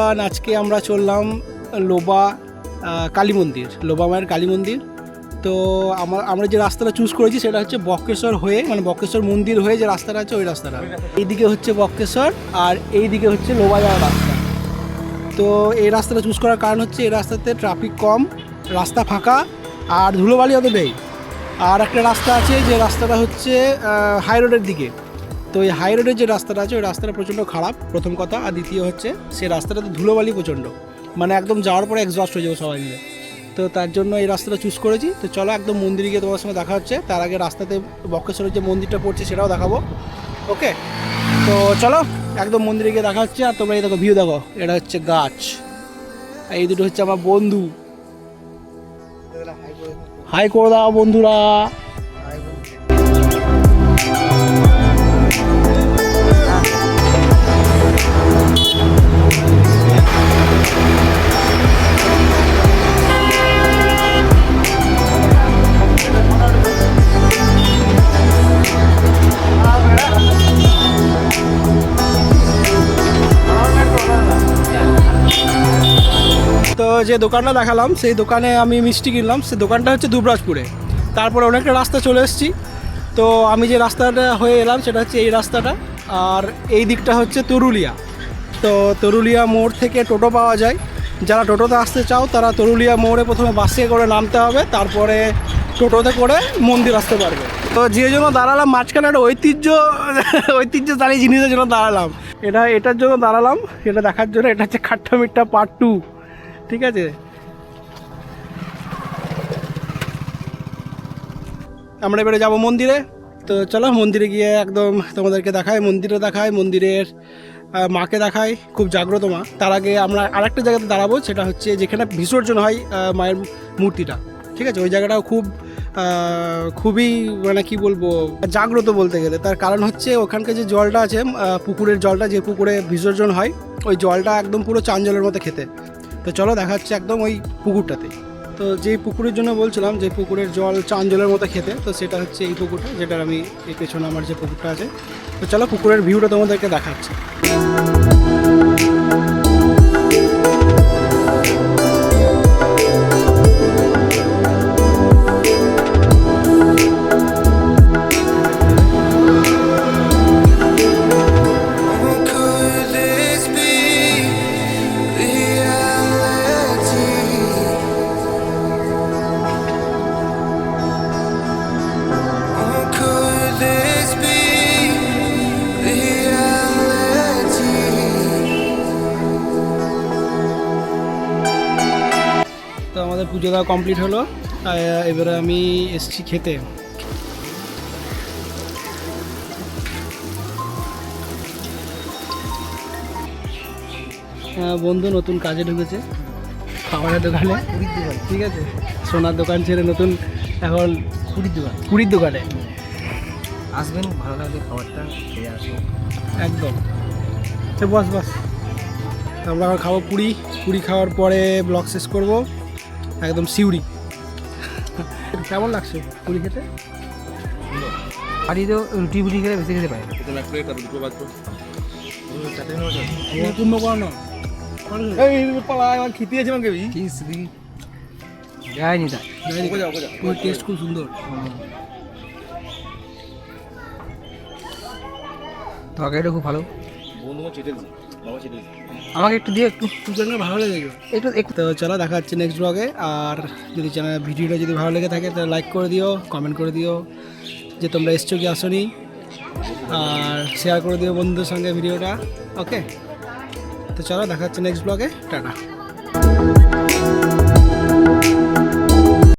Everyone, আজকে আমরা চললাম লোবা কালী মন্দির, লোবা মায়ের কালী মন্দির। তো আমরা যে রাস্তাটা চুজ করেছি সেটা হচ্ছে বক্রেশ্বর হয়ে, মানে বক্রেশ্বর মন্দির হয়ে যে রাস্তাটা আছে ওই রাস্তাটা। এইদিকে হচ্ছে বক্রেশ্বর আর এইদিকে হচ্ছে লোবা যাওয়ার রাস্তা। তো এই রাস্তাটা চুজ করার কারণ হচ্ছে এই রাস্তাতে ট্রাফিক কম, রাস্তা ফাঁকা আর ধুলোবালি অত নেই। আর একটা রাস্তা আছে যে রাস্তাটা হচ্ছে হাই রোডের দিকে। তো এই হাই রোডের যে রাস্তাটা আছে ওই রাস্তাটা প্রচণ্ড খারাপ, প্রথম কথা। আর দ্বিতীয় হচ্ছে সেই রাস্তাটাতে ধুলোবালি প্রচণ্ড, মানে একদম যাওয়ার পরে এক্সস্ট হয়ে যাবো সবাই মিলে। তো তার জন্য এই রাস্তাটা চুজ করেছি। তো চলো একদম মন্দিরে গিয়ে তোমার সঙ্গে দেখা হচ্ছে। তার আগে রাস্তাতে বক্রেশ্বরের যে মন্দিরটা পড়ছে সেটাও দেখাবো। ওকে, তো চলো একদম মন্দিরে গিয়ে দেখা হচ্ছে। আর তোমরা এই দেখো ভিউ দেখো, এটা হচ্ছে গাছ, এই দুটো হচ্ছে আমার বন্ধু। হাই করে দাও বন্ধুরা। তো যে দোকানটা দেখালাম সেই দোকানে আমি মিষ্টি কিনলাম, সেই দোকানটা হচ্ছে দুবরাজপুরে। তারপরে অনেকটা রাস্তা চলে এসেছি। তো আমি যে রাস্তাটা হয়ে এলাম সেটা হচ্ছে এই রাস্তাটা, আর এই দিকটা হচ্ছে তরুলিয়া। তো তরুলিয়া মোড় থেকে টোটো পাওয়া যায়। যারা টোটোতে আসতে চাও তারা তরুলিয়া মোড়ে প্রথমে বাসে করে নামতে হবে, তারপরে টোটোতে করে মন্দির আসতে পারবে। তো যে জন্য দাঁড়ালাম মাঝখানে একটা ঐতিহ্যশালী জিনিসের জন্য দাঁড়ালাম, এটার জন্য দাঁড়ালাম, এটা দেখার জন্য। এটা হচ্ছে খাট্টা মিট্টা পার্ট 2, ঠিক আছে। আমরা এবারে যাবো মন্দিরে। তো চলো মন্দিরে গিয়ে একদম তোমাদেরকে দেখাই, মন্দিরের মাকে দেখাই, খুব জাগ্রত মা। তার আগে আমরা আরেকটা জায়গাতে দাঁড়াবো, সেটা হচ্ছে যেখানে বিসর্জন হয় মায়ের মূর্তিটা, ঠিক আছে। ওই জায়গাটাও খুবই মানে কি বলবো, জাগ্রত বলতে গেলে। তার কারণ হচ্ছে ওখানকার যে জলটা আছে, পুকুরের জলটা, যে পুকুরে বিসর্জন হয়, ওই জলটা একদম পুরো চান জলের মতো খেতে। তো চলো দেখা হচ্ছে একদম ওই পুকুরটাতে। তো যেই পুকুরের জন্য বলছিলাম, যে পুকুরের জল চান জলের মতো খেতে, তো সেটা হচ্ছে এই পুকুরটা, যেটার আমি এই পেছনে আমার যে পুকুরটা আছে। তো চলো পুকুরের ভিউটা তোমাদেরকে দেখাচ্ছি। তো আমাদের পুজো দেওয়া কমপ্লিট হলো। এবারে আমি এসছি খেতে। বন্ধু নতুন কাজে ঢুকেছে, খাবারের দোকানে, ঠিক আছে। সোনার দোকান ছেড়ে নতুন এখন পুরীর দোকানে আসবেন, ভালো লাগবে খাবারটা খেয়ে আসবেন একদম। তো বস আমরা আবার খাবো পুরি খাওয়ার পরে ব্লগ শেষ করবো একদম সিউড়ি। কেমন লাগছে পুরি খেতে? বাড়ি তো রুটি বুটি খেলে বেশি খেতে পারে। কুম্ভকর্ণ খেতে যাচ্ছিলাম কেবি যায়নি তা টেস্ট খুব সুন্দর। তরকারিটা খুব ভালো। আমাকে একটু দিয়ে একটু ভালো লেগে একটু। তো চলো দেখা হচ্ছে নেক্সট ব্লগে। আর যদি ভিডিওটা যদি ভালো লেগে থাকে তাহলে লাইক করে দিও, কমেন্ট করে দিও যে তোমরা এসছো কি আসোনি, আর শেয়ার করে দিও বন্ধুদের সঙ্গে ভিডিওটা। ওকে, তো চলো দেখা হচ্ছে নেক্সট ব্লগে। টাটা।